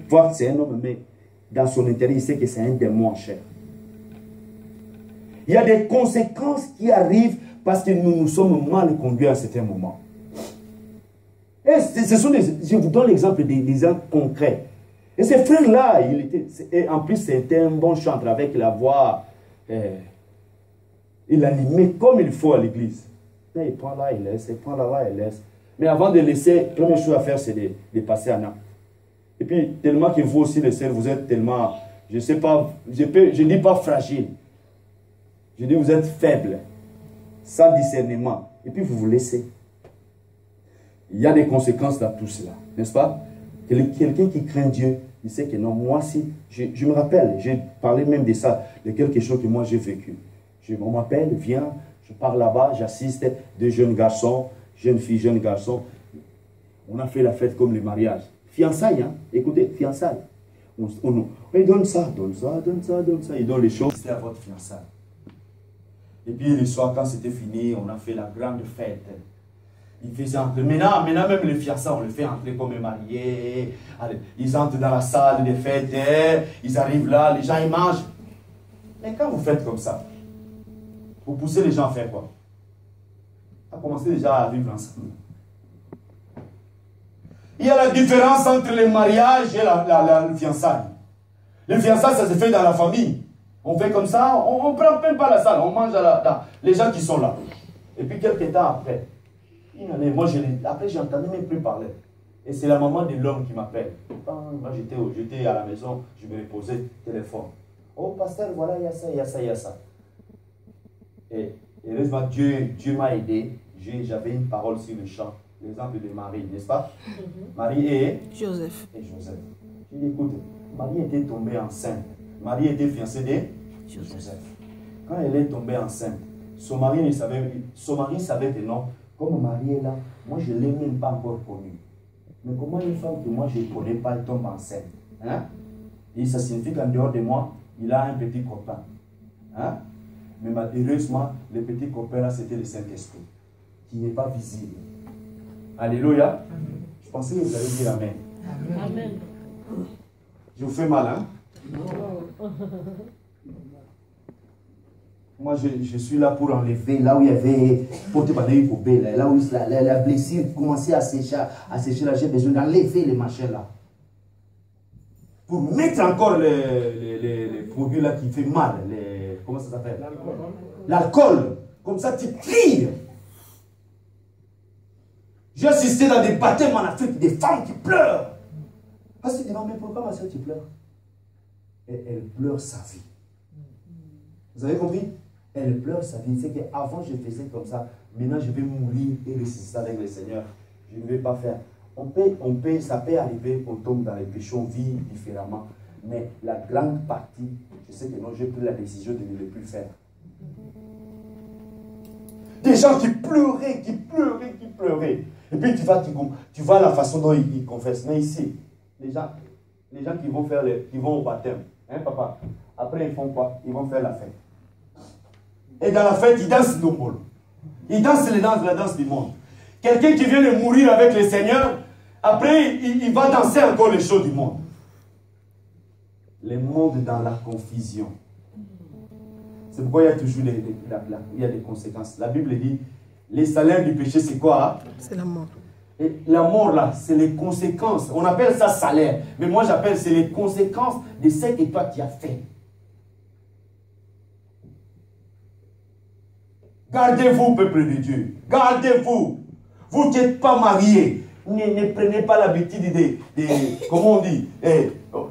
Voir que c'est un homme, mais dans son intérieur, il sait que c'est un démon en chair. Il y a des conséquences qui arrivent parce que nous nous sommes mal conduits à certains moments. Et je vous donne l'exemple des gens concrets. Et ce frère-là, en plus, c'était un bon chanteur avec la voix. Il animait comme il faut à l'église. Il prend là, il laisse, il prend là, il laisse. Mais avant de laisser, la première chose à faire, c'est de passer à acte. Et puis, tellement que vous aussi, les sœurs, vous êtes tellement, je ne sais pas, je ne dis pas fragile. Je dis vous êtes faible, sans discernement. Et puis, vous vous laissez. Il y a des conséquences dans tout cela, n'est-ce pas? Quelqu'un qui craint Dieu, il sait que non, moi si, je me rappelle, j'ai parlé même de ça, de quelque chose que moi j'ai vécu. On m'appelle, viens, je pars là-bas, j'assiste deux jeunes garçons, jeunes filles, jeunes garçons. On a fait la fête comme le mariage. Fiançailles, hein? Écoutez, fiançailles. On donne ça, donne ça, donne ça, donne ça. Il donne les choses. C'était à votre fiançailles. Et puis le soir, quand c'était fini, on a fait la grande fête. Ils faisaient entrer. Maintenant même les fiançailles, on les fait entrer comme mariés. Allez, ils entrent dans la salle des fêtes, ils arrivent là, les gens ils mangent. Mais quand vous faites comme ça, vous poussez les gens à faire quoi? À commencer déjà à vivre ensemble. Il y a la différence entre le mariage et le fiançailles. Le fiançailles, ça se fait dans la famille. On fait comme ça, on ne prend même pas la salle, on mange les gens qui sont là. Et puis quelques temps après, après j'entendais même plus parler. Et c'est la maman de l'homme qui m'appelle. Moi j'étais à la maison, je me reposais, téléphone. Oh pasteur, voilà, il y a ça, il y a ça, il y a ça. Et heureusement, Dieu m'a aidé. J'avais une parole sur le champ. L'exemple de Marie, n'est-ce pas? Marie et Joseph. Je dis, écoute, Marie était tombée enceinte. Marie était fiancée de Joseph. Quand elle est tombée enceinte, son mari savait que non. Comme Marie est là, moi je ne l'ai même pas encore connue. Mais comment une femme que moi je ne connais pas, elle tombe enceinte? Hein? Et ça signifie qu'en dehors de moi, il a un petit copain. Hein? Mais malheureusement, le petit copain là, c'était le Saint-Esprit, qui n'est pas visible. Alléluia. Je pensais que vous allez dire Amen. Amen. Je vous fais mal, hein? Non. Moi, je suis là pour enlever là où il y avait là où la blessure commençait à sécher là, j'ai besoin d'enlever les machins là. Pour mettre encore les produits là qui fait mal, comment ça s'appelle? L'alcool. Comme ça, tu tires. J'ai assisté dans des baptêmes en Afrique, des femmes qui pleurent. Parce que tu dis, mais pourquoi ma soeur tu pleures? Et elle pleure sa vie. Vous avez compris? Elle pleure sa vie. C'est qu'avant je faisais comme ça. Maintenant je vais mourir et ressusciter avec le Seigneur. Je ne vais pas faire. Ça peut arriver qu'on tombe dans les péchés, on vit différemment. Mais la grande partie, je sais que non, j'ai pris la décision de ne le plus faire. Des gens qui pleuraient, qui pleuraient, qui pleuraient. Et puis tu vois la façon dont ils confessent. Mais ici, les gens qui vont au baptême, hein papa, après ils font quoi? Ils vont faire la fête. Et dans la fête, ils dansent le monde. Ils dansent la danse du monde. Quelqu'un qui vient de mourir avec le Seigneur, après il va danser encore les choses du monde. Le monde dans la confusion. C'est pourquoi il y a toujours des conséquences. La Bible dit, les salaires du péché, c'est quoi? C'est la mort. Et la mort, là, c'est les conséquences. On appelle ça salaire. Mais moi, j'appelle, c'est les conséquences de ce que toi, tu as fait. Gardez-vous, peuple de Dieu. Gardez-vous. Vous qui n'êtes pas mariés, ne prenez pas l'habitude de comment on dit,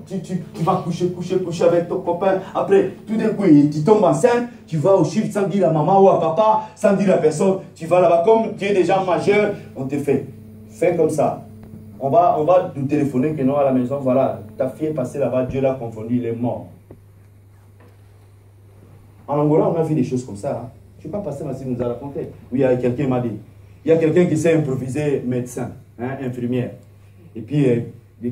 tu vas coucher avec ton copain. Après, tout d'un coup, tu tombes enceinte, tu vas au chiffre sans dire à maman ou à papa, sans dire à personne. Tu vas là-bas, comme tu es déjà majeur, on te fait. Fais comme ça. On va nous téléphoner que non à la maison, voilà, ta fille est passée là-bas, Dieu l'a confondu, il est mort. En Angola, on a vu des choses comme ça. Hein. Je ne sais pas, pasteur Massif nous a raconté. Oui, quelqu'un m'a dit. Il y a quelqu'un qui s'est improvisé médecin, hein, infirmière. Et puis,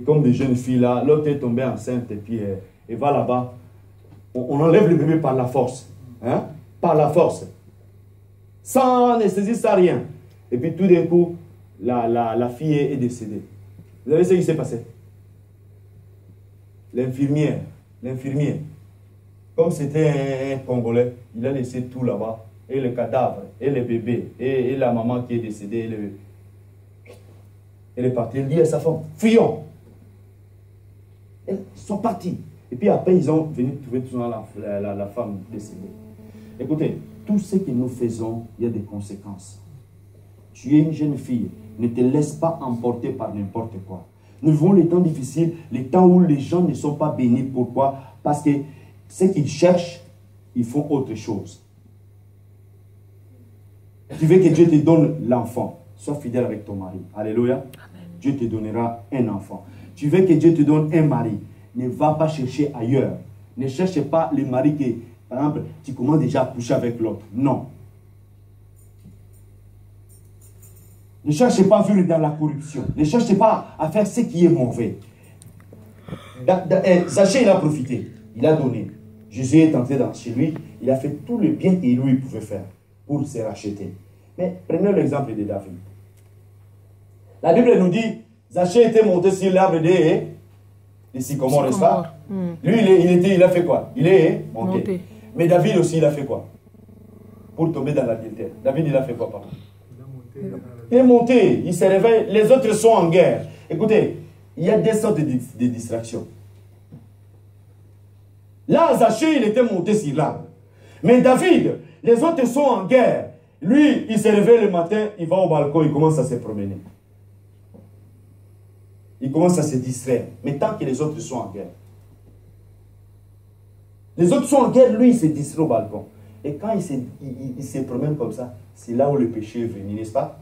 comme des jeunes filles là, l'autre est tombée enceinte et puis elle va là-bas. On enlève le bébé par la force. Hein, par la force. Sans anesthésie, sans rien. Et puis tout d'un coup, la fille est décédée. Vous savez ce qui s'est passé? l'infirmière, comme c'était un Congolais, il a laissé tout là-bas, et le cadavre, et le bébé, et la maman qui est décédée, elle est partie, elle dit à sa femme, fuyons. Ils sont partis. Et puis après, ils ont venu trouver tout la femme décédée. Écoutez, tout ce que nous faisons, il y a des conséquences. Tu es une jeune fille, ne te laisse pas emporter par n'importe quoi. Nous vivons les temps difficiles, les temps où les gens ne sont pas bénis. Pourquoi? Parce que ce qu'ils cherchent, ils font autre chose. Tu veux que Dieu te donne l'enfant, sois fidèle avec ton mari. Alléluia. Amen. Dieu te donnera un enfant. Tu veux que Dieu te donne un mari, ne va pas chercher ailleurs. Ne cherche pas le mari qui, par exemple, tu commences déjà à coucher avec l'autre. Non. Ne cherchez pas à vivre dans la corruption. Ne cherchez pas à faire ce qui est mauvais. Zachée, il a profité. Il a donné. Jésus est entré chez lui. Il a fait tout le bien que lui pouvait faire pour se racheter. Mais prenez l'exemple de David. La Bible nous dit, Zachée était monté sur l'arbre des sycomores, n'est-ce pas? Lui, il a fait quoi? Il est monté. Mais David aussi, il a fait quoi? Pour tomber dans l'adultère. David, il a fait quoi, papa? Il est monté, il s'est réveillé, les autres sont en guerre. Écoutez, il y a des sortes de distractions. Là, Zachée, il était monté sur l'arbre. Mais David, les autres sont en guerre. Lui, il s'est réveillé le matin, il va au balcon, il commence à se promener. Il commence à se distraire. Mais tant que les autres sont en guerre. Les autres sont en guerre, lui, il se distrait au balcon. Et quand il se promène comme ça, c'est là où le péché est venu, n'est-ce pas?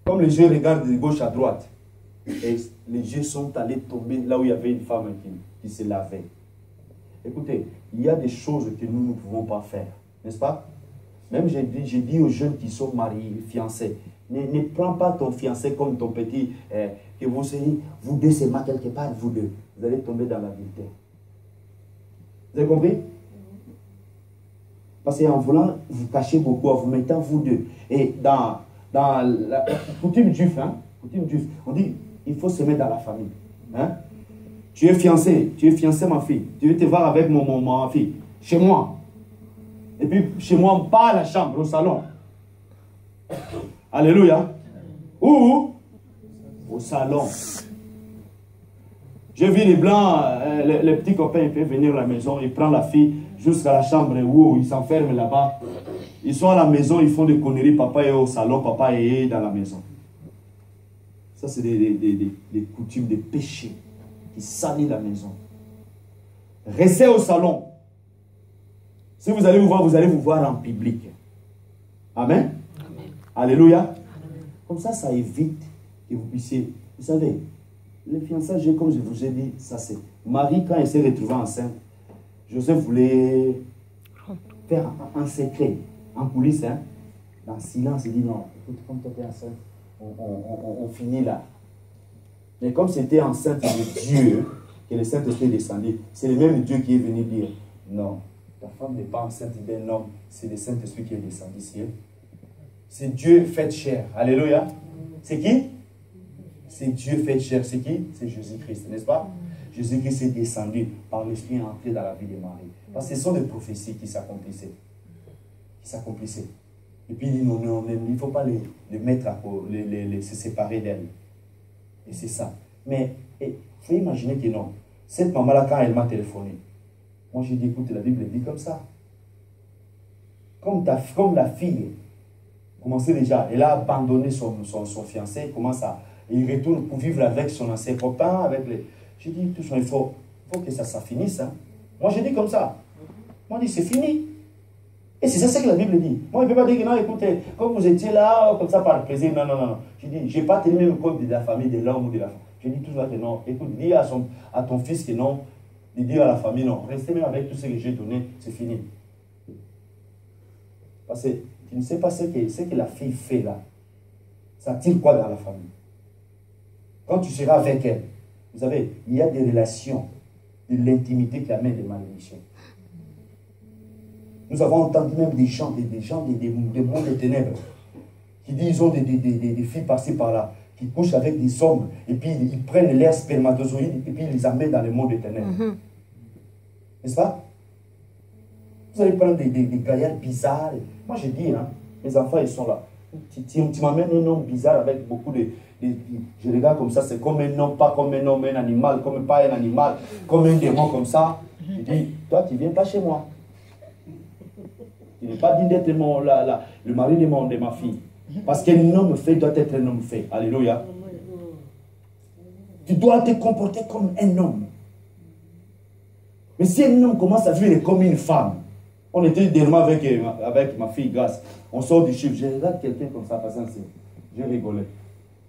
Comme les yeux regardent de gauche à droite. Et les yeux sont allés tomber là où il y avait une femme qui se lavait. Écoutez, il y a des choses que nous ne pouvons pas faire, n'est-ce pas? Même j'ai dit aux jeunes qui sont mariés, fiancés, ne prends pas ton fiancé comme ton petit, que vous soyez, vous deux seulement quelque part, vous deux. Vous allez tomber dans la vérité. Vous avez compris? Parce qu'en voulant vous cacher beaucoup, en vous mettant vous deux. Et dans la coutume juive, on dit, il faut se mettre dans la famille. Hein? Tu es fiancé, ma fille. Tu veux te voir avec ma fille. Chez moi. Et puis, chez moi, pas à la chambre, au salon. Alléluia. Où? Au salon. J'ai vu les blancs, les petits copains, ils peuvent venir à la maison, ils prennent la fille jusqu'à la chambre où ils s'enferment là-bas. Ils sont à la maison, ils font des conneries, papa est au salon, papa est dans la maison. Ça, c'est des coutumes, des péchés qui salissent la maison. Restez au salon. Si vous allez vous voir en public. Amen. Amen. Alléluia. Amen. Comme ça évite que vous puissiez... Vous savez, les fiançailles, comme je vous ai dit, ça c'est... Marie, quand elle s'est retrouvée enceinte, Joseph voulait faire un secret, en coulisses, hein, dans le silence, il dit non, écoute, comme tu es enceinte, on finit là. Mais comme c'était enceinte de Dieu, que le Saint-Esprit est descendu, c'est le même Dieu qui est venu dire, non, ta femme n'est pas enceinte d'un homme, c'est le Saint-Esprit qui est descendu ici. C'est Dieu fait chair. Alléluia. C'est qui? C'est Dieu fait chair. C'est qui? C'est Jésus-Christ, n'est-ce pas? Jésus-Christ est descendu par l'Esprit et entré dans la vie de Marie. Parce que ce sont des prophéties qui s'accomplissaient. Et puis il dit non, il ne faut pas les mettre à se séparer d'elle. Et c'est ça. Mais il faut imaginer que non. Cette maman-là, quand elle m'a téléphoné, moi j'ai dit, écoute, la Bible dit comme ça. Comme la fille commençait déjà, elle a abandonné son fiancé, il retourne pour vivre avec son ancien copain, avec les... J'ai dit, tout ça, il faut que ça finisse. Hein. Moi j'ai dit comme ça. Moi j'ai dit, c'est fini. Et c'est ça ce que la Bible dit. Moi, je ne peux pas dire que non, écoutez, comme vous étiez là, comme ça par plaisir, non. Je dis, je n'ai pas tenu même compte de la famille, de l'homme ou de la femme. Je dis toujours que non. Écoute, dis à ton fils que non. Dis à la famille non. Restez même avec tout ce que j'ai donné, c'est fini. Parce que tu ne sais pas ce que la fille fait là. Ça tire quoi dans la famille? Quand tu seras avec elle, vous savez, il y a des relations, de l'intimité qui amènent des malédictions. Nous avons entendu même des gens, des mondes de ténèbres, qui disent qu'ils ont des filles passées par là, qui couchent avec des hommes, et puis ils prennent leurs spermatozoïdes, et puis ils les amènent dans le monde éternel. N'est-ce pas? Vous allez prendre des gaillards bizarres. Moi, je dis, hein, mes enfants, ils sont là. Tu m'amènes un homme bizarre avec beaucoup de... Je regarde comme ça, c'est comme un homme, pas comme un homme, un animal, comme pas un animal, comme un démon comme ça. Je dis, toi, tu ne viens pas chez moi. Tu n'es pas digne d'être le mari de ma fille. Parce qu'un homme fait doit être un homme fait. Alléluia. Tu dois te comporter comme un homme. Mais si un homme commence à vivre comme une femme, on était dernièrement avec ma fille Grace, on sort du chiffre, je regarde quelqu'un comme ça, passant, je rigolais.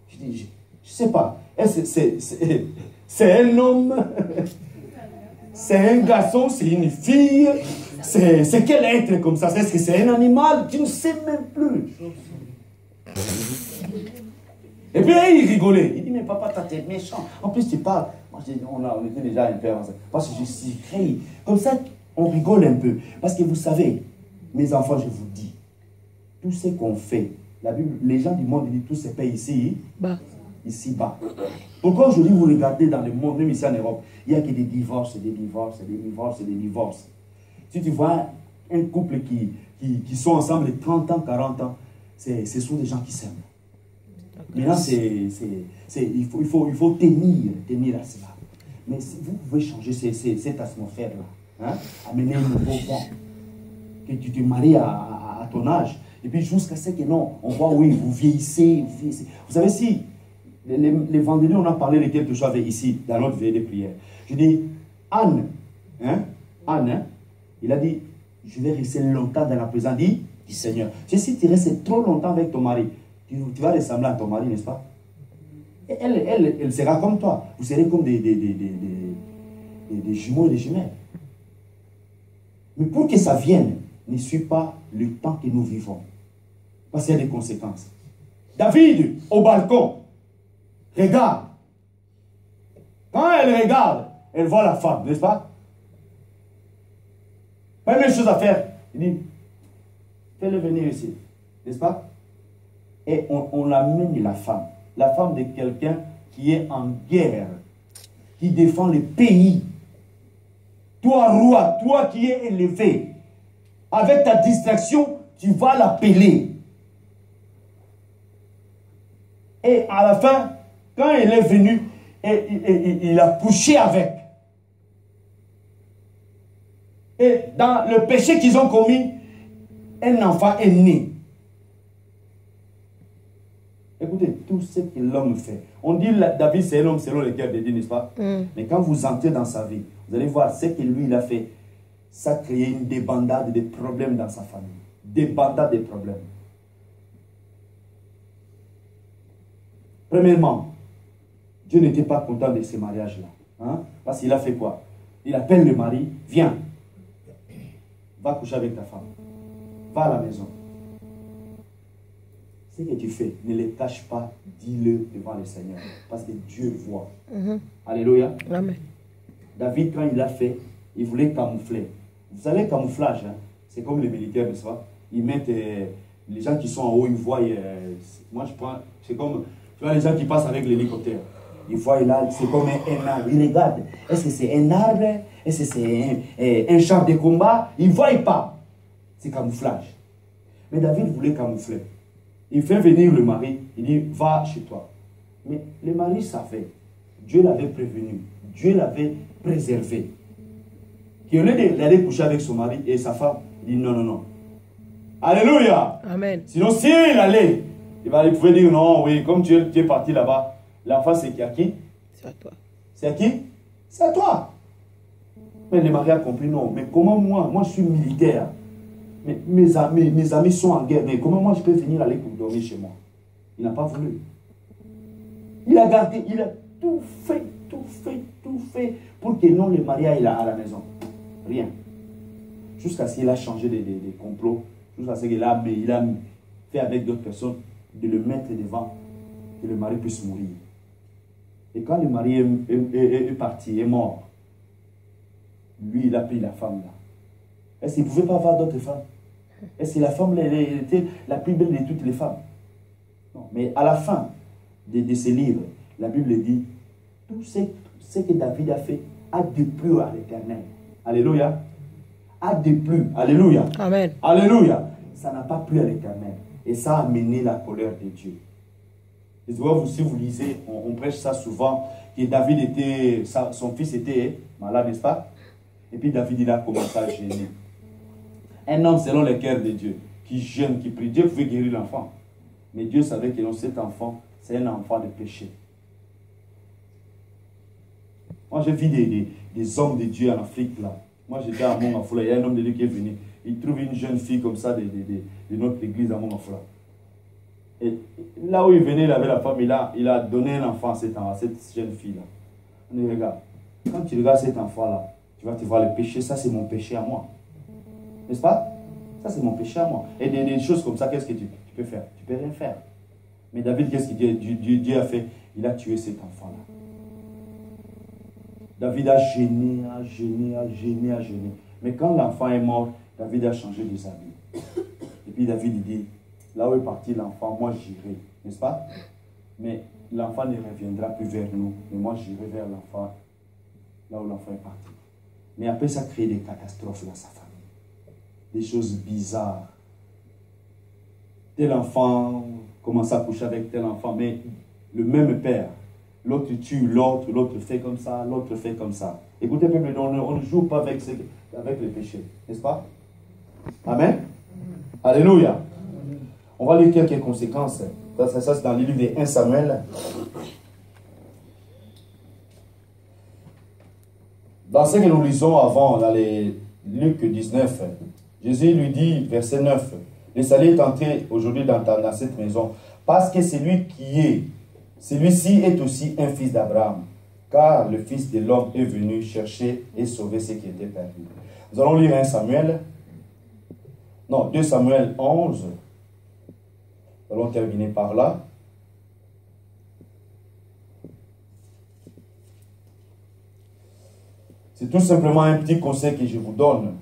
Je dis, je ne sais pas, c'est un homme, c'est un garçon, c'est une fille, c'est quel être comme ça? Est-ce que c'est un animal? Tu ne sais même plus. Et puis il rigolait. Il dit, mais papa, t'es méchant. En plus, tu parles. Moi, on était déjà un peu avancé. Parce que je suis créé. Comme ça, on rigole un peu. Parce que vous savez, mes enfants, je vous dis, tout ce qu'on fait, la Bible, les gens du monde disent, tout se paye ici, ici bas. Pourquoi aujourd'hui vous regardez dans le monde, même ici en Europe, il n'y a que des divorces, des divorces, des divorces, des divorces. Si tu vois un couple qui sont ensemble 30 ans, 40 ans, ce sont des gens qui s'aiment. Maintenant, il faut tenir à cela. Mais vous pouvez changer cette atmosphère-là. Hein? Amener un nouveau vent. Que tu te maries à ton âge. Et puis jusqu'à ce que non, on voit, oui, vous vieillissez. Vous savez, si, les vendredis, on a parlé de quelque chose ici, dans notre veillée de prière. Je dis, Anne, il a dit, je vais rester longtemps dans la présence du Seigneur. Si tu restes trop longtemps avec ton mari, tu vas ressembler à ton mari, n'est-ce pas? Et elle sera comme toi. Vous serez comme des jumeaux et des jumelles. Mais pour que ça vienne, ne suis pas le temps que nous vivons. Parce qu'il y a des conséquences. David, au balcon, regarde. Quand elle regarde, elle voit la femme, n'est-ce pas? Première chose à faire, il dit, fais-le venir ici, n'est-ce pas? Et on amène la femme de quelqu'un qui est en guerre, qui défend le pays. Toi, roi, toi qui es élevé, avec ta distraction, tu vas l'appeler. Et à la fin, quand il est venu, il a couché avec. Et dans le péché qu'ils ont commis, un enfant est né. Écoutez, tout ce que l'homme fait. On dit David, c'est un homme selon le cœur de Dieu, n'est-ce pas? Mais quand vous entrez dans sa vie, vous allez voir ce que lui, il a fait. Ça a créé une débandade de problèmes dans sa famille. Débandade de problèmes. Premièrement, Dieu n'était pas content de ces mariages-là. Hein? Parce qu'il a fait quoi? Il appelle le mari, viens. Va coucher avec ta femme. Va à la maison. Ce que tu fais, ne le cache pas, dis-le devant le Seigneur. Parce que Dieu voit. Alléluia. Amen. David, quand il l'a fait, il voulait camoufler. Vous savez, camouflage, hein, c'est comme les militaires, n'est-ce pas? Ils mettent les gens qui sont en haut, ils voient. Moi, je prends. C'est comme. Tu vois, les gens qui passent avec l'hélicoptère. Ils voient là, c'est comme un arbre. Ils regardent. Est-ce que c'est un arbre? Est-ce que c'est un champ de combat? Ils ne voient pas. C'est camouflage. Mais David voulait camoufler. Il fait venir le mari. Il dit, va chez toi. Mais le mari savait. Dieu l'avait prévenu. Dieu l'avait préservé. Et au lieu d'aller coucher avec son mari et sa femme, il dit non, non, non. Alléluia. Amen. Sinon, s'il allait, il pouvait dire non, oui, comme tu es parti là-bas, l'enfant c'est à qui? C'est à toi. C'est à qui? C'est à toi. Mais le mari a compris, non. Mais comment moi je suis militaire. Mais mes amis sont en guerre. Mais comment moi je peux venir aller pour dormir chez moi? Il n'a pas voulu. Il a gardé, il a tout fait pour que non le mari aille à la maison. Rien. Jusqu'à ce qu'il a changé des complots, jusqu'à ce qu'il a fait avec d'autres personnes de le mettre devant, que le mari puisse mourir. Et quand le mari est parti, est mort, lui il a pris la femme là. Est-ce qu'il ne pouvait pas avoir d'autres femmes? Est-ce que la femme elle était la plus belle de toutes les femmes? Non. Mais à la fin, de ce livre, la Bible dit, tout ce que David a fait a déplu à l'Éternel. Alléluia. A déplu. Alléluia. Amen. Alléluia. Ça n'a pas plu à l'Éternel. Et ça a amené la colère de Dieu. Et si vous lisez, on prêche ça souvent, que David était, son fils était malade, n'est-ce pas? Et puis David, il a commencé à gêner. Un homme selon le cœur de Dieu, qui jeûne, qui prie. Dieu pouvait guérir l'enfant. Mais Dieu savait que cet enfant, c'est un enfant de péché. Moi, j'ai vu des hommes de Dieu en Afrique, là. Moi, j'étais à Mongafula, il y a un homme de Dieu qui est venu. Il trouve une jeune fille comme ça de notre église à Mongafula. Et là où il venait, il avait la femme, il a donné un enfant à cette jeune fille-là. On dit, regarde, quand tu regardes cet enfant-là, tu vas te voir le péché, ça c'est mon péché à moi. N'est-ce pas? Ça c'est mon péché à moi. Et des choses comme ça, qu'est-ce que tu peux faire? Tu peux rien faire. Mais David, qu'est-ce que Dieu a fait? Il a tué cet enfant-là. David a gêné, a gêné, a gêné, a gêné. Mais quand l'enfant est mort, David a changé des habits. Et puis David dit, là où est parti l'enfant, moi j'irai. N'est-ce pas? Mais l'enfant ne reviendra plus vers nous. Mais moi j'irai vers l'enfant, là où l'enfant est parti. Mais après ça crée des catastrophes dans sa famille. Des choses bizarres. Tel enfant commence à coucher avec tel enfant, mais le même père. L'autre tue l'autre, l'autre fait comme ça, l'autre fait comme ça. Écoutez, peuple, on ne joue pas avec les péchés, n'est-ce pas? Amen. Alléluia. On va lire quelques conséquences. Ça c'est dans le livre de 1 Samuel. Dans ce que nous lisons avant, dans les Luc 19, Jésus lui dit, verset 9, « Le salut est entré aujourd'hui dans cette maison, parce que celui-ci est aussi un fils d'Abraham, car le Fils de l'homme est venu chercher et sauver ce qui était perdu. » Nous allons lire 2 Samuel 11. Nous allons terminer par là. C'est tout simplement un petit conseil que je vous donne.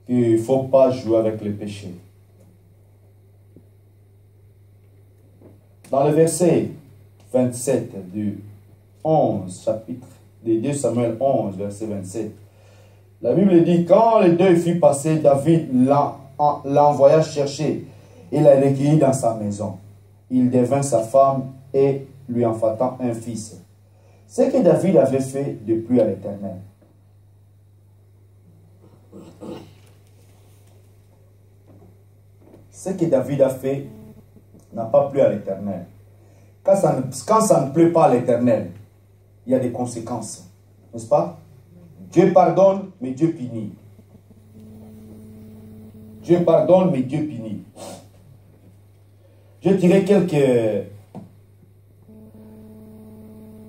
Il ne faut pas jouer avec le péché. Dans le verset 27 du 11, chapitre de 2 Samuel 11, verset 27, la Bible dit, quand le deuil fut passé, David l'envoya chercher et l'a recueilli dans sa maison. Il devint sa femme et lui enfanta un fils. Ce que David avait fait depuis à l'Éternel. Ce que David a fait n'a pas plu à l'Éternel. Quand ça ne plaît pas à l'Éternel, il y a des conséquences. N'est-ce pas? Dieu pardonne, mais Dieu punit. Dieu pardonne, mais Dieu punit. Je dirais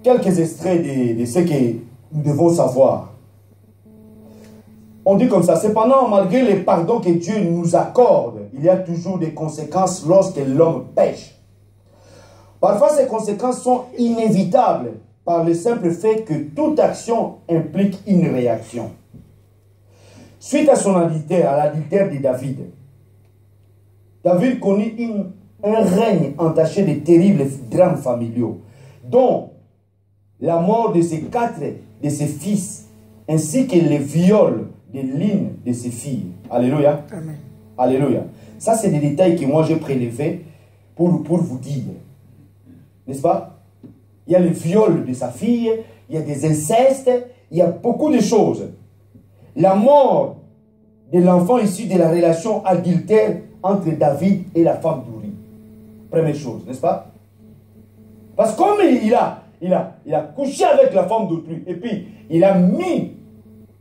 quelques extraits de ce que nous devons savoir. On dit comme ça, cependant, malgré les pardons que Dieu nous accorde, il y a toujours des conséquences lorsque l'homme pêche. Parfois, ces conséquences sont inévitables par le simple fait que toute action implique une réaction. Suite à son adultère, à l'adultère de David, David connut un règne entaché de terribles drames familiaux, dont la mort de ses 4 de ses fils, ainsi que le viol de l'une de ses filles. Alléluia. Amen. Alléluia. Ça, c'est des détails que moi j'ai prélevés pour vous dire. N'est-ce pas? Il y a le viol de sa fille, il y a des incestes, il y a beaucoup de choses. La mort de l'enfant issu de la relation adultère entre David et la femme d'Uri. Première chose, n'est-ce pas? Parce que comme il a couché avec la femme d'autrui, et puis il a mis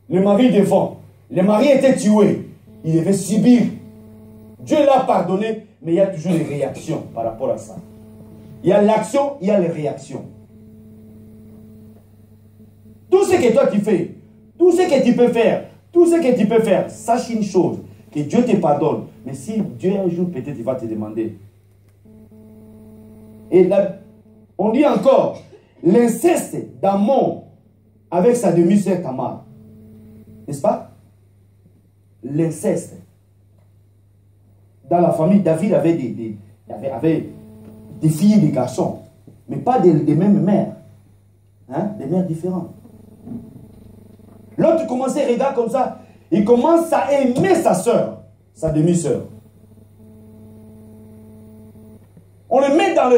le mari devant. Le mari était tué. Il devait subir. Dieu l'a pardonné, mais il y a toujours des réactions par rapport à ça. Il y a l'action, il y a les réactions. Tout ce que toi tu fais, tout ce que tu peux faire, sache une chose, que Dieu te pardonne. Mais si Dieu un jour peut-être il va te demander. Et là, on dit encore, l'inceste d'Amon avec sa demi-sœur Tamar. N'est-ce pas? L'inceste. Dans la famille, David avait des filles et des garçons. mais pas des mêmes mères. Hein? Des mères différentes. L'autre commençait à regarder comme ça. Il commence à aimer sa soeur, sa demi-sœur. On le met dans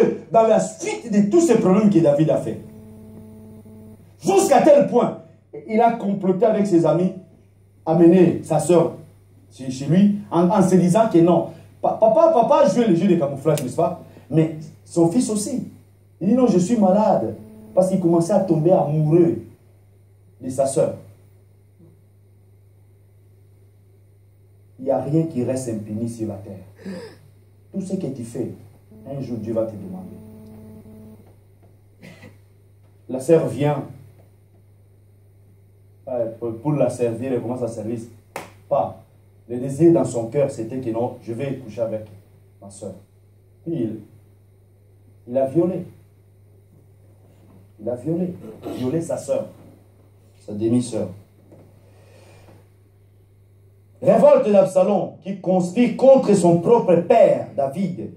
la suite de tous ces problèmes que David a fait. Jusqu'à tel point, il a comploté avec ses amis, amener sa soeur chez lui, en se disant que non. Papa jouait le jeu de camouflage, n'est-ce pas? Mais son fils aussi. Il dit non, je suis malade. Parce qu'il commençait à tomber amoureux de sa soeur. Il n'y a rien qui reste impuni sur la terre. Tout ce que tu fais, un jour Dieu va te demander. La sœur vient pour la servir, elle commence à servir. Pas. Le désir dans son cœur, c'était que non, je vais coucher avec ma soeur. Puis il a violé. Il a violé sa soeur, sa demi-sœur. Révolte d'Absalom qui conspire contre son propre père, David,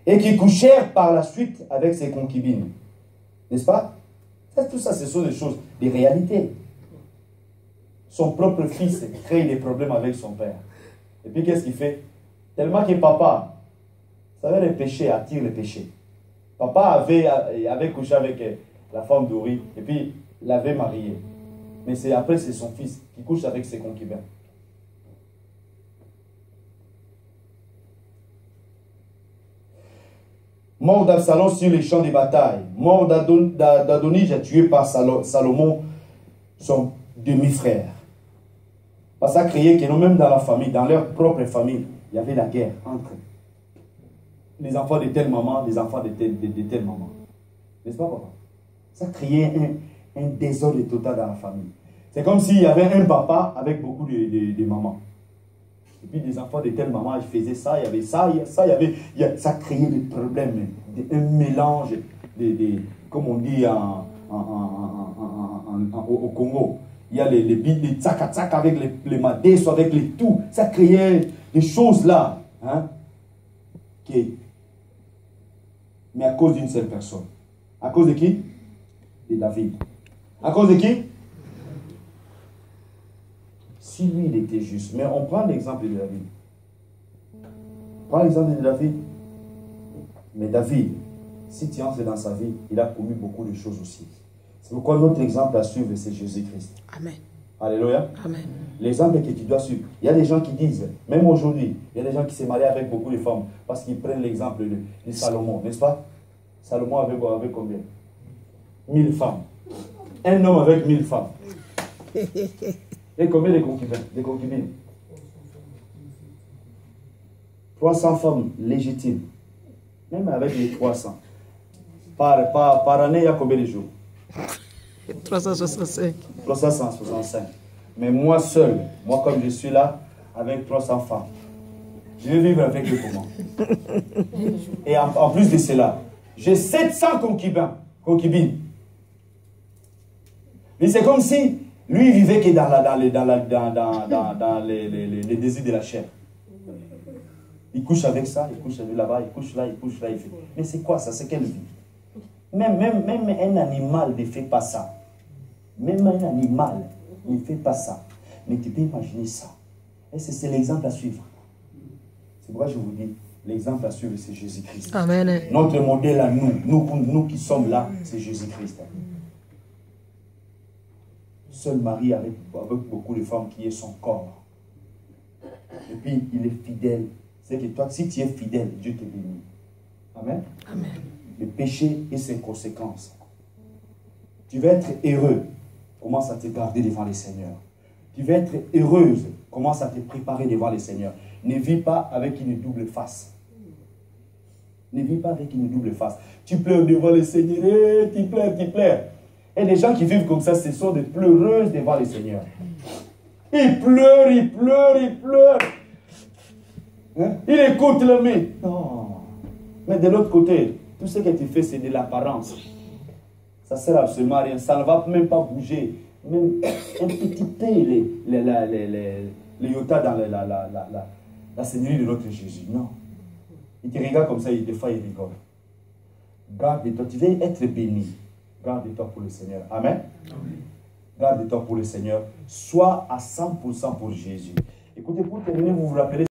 et qui couchèrent par la suite avec ses concubines. N'est-ce pas? Tout ça, ce sont des choses, des réalités. Son propre fils crée des problèmes avec son père. Et puis qu'est-ce qu'il fait? Tellement que papa, vous savez, le péché attire le péché. Papa avait couché avec la femme d'Uri, et puis l'avait mariée. Mais après, c'est son fils qui couche avec ses concubins. Mort d'Absalom sur les champs de bataille. Mort d'Adonija tué par Salomon, son demi-frère. Parce que ça créait que non, même dans la famille, dans leur propre famille, il y avait la guerre entre les enfants de telle maman, les enfants de telle maman. N'est-ce pas, papa? Ça créait un désordre total dans la famille. C'est comme s'il y avait un papa avec beaucoup de mamans. Et puis des enfants de telle maman, ils faisaient ça, il y avait ça, ça créait des problèmes, un mélange, comme on dit au Congo. Il y a les tsaka-tsaka avec les madés, avec les tout. Ça créait des choses là. Hein, mais à cause d'une seule personne. À cause de qui? De David. À cause de qui? Si lui, il était juste. Mais on prend l'exemple de David. On prend l'exemple de David. Mais David, si tu entres dans sa vie, il a commis beaucoup de choses aussi. C'est pourquoi notre exemple à suivre, c'est Jésus-Christ. Amen. Alléluia. Amen. L'exemple que tu dois suivre. Il y a des gens qui disent, même aujourd'hui, il y a des gens qui se marient avec beaucoup de femmes parce qu'ils prennent l'exemple de Salomon, n'est-ce pas? Salomon avait combien? 1000 femmes. Un homme avec 1000 femmes. Et combien de concubines? 300 femmes légitimes. Même avec les 300. Par année, il y a combien de jours? 365. 365. Mais moi seul, moi comme je suis là, avec 300 femmes, je vais vivre avec eux comment? Et en plus de cela, j'ai 700 concubines. Mais c'est comme si lui il vivait que dans les désirs de la chair. Il couche avec ça, il couche là-bas, il couche là, il couche là. Il fait. Mais c'est quoi ça? C'est quelle vie? Même un animal ne fait pas ça. Même un animal ne fait pas ça. Mais tu peux imaginer ça. Et c'est l'exemple à suivre. C'est pourquoi je vous dis, l'exemple à suivre, c'est Jésus-Christ. Amen. Notre modèle à nous qui sommes là, c'est Jésus-Christ. Seul Marie avec beaucoup de femmes qui est son corps. Et puis, il est fidèle. C'est que toi, si tu es fidèle, Dieu te bénit. Amen. Amen. Le péché et ses conséquences. Tu vas être heureux. Commence à te garder devant le Seigneur. Tu vas être heureuse. Commence à te préparer devant le Seigneur. Ne vis pas avec une double face. Ne vis pas avec une double face. Tu pleures devant le Seigneur. Tu pleures. Et les gens qui vivent comme ça, ce sont des pleureuses devant le Seigneur. Ils pleurent. Hein? Ils écoutent le mais. Non. Mais de l'autre côté, tout ce que tu fais, c'est de l'apparence. Ça ne sert absolument à rien. Ça ne va même pas bouger. Même un petit peu les yotas dans la Seigneurie de notre Jésus. Non. Il te regarde comme ça, des fois il rigole. Garde-toi, tu veux être béni. Garde-toi pour le Seigneur. Amen. Amen. Garde-toi pour le Seigneur. Sois à 100% pour Jésus. Écoutez, pour terminer, vous vous rappelez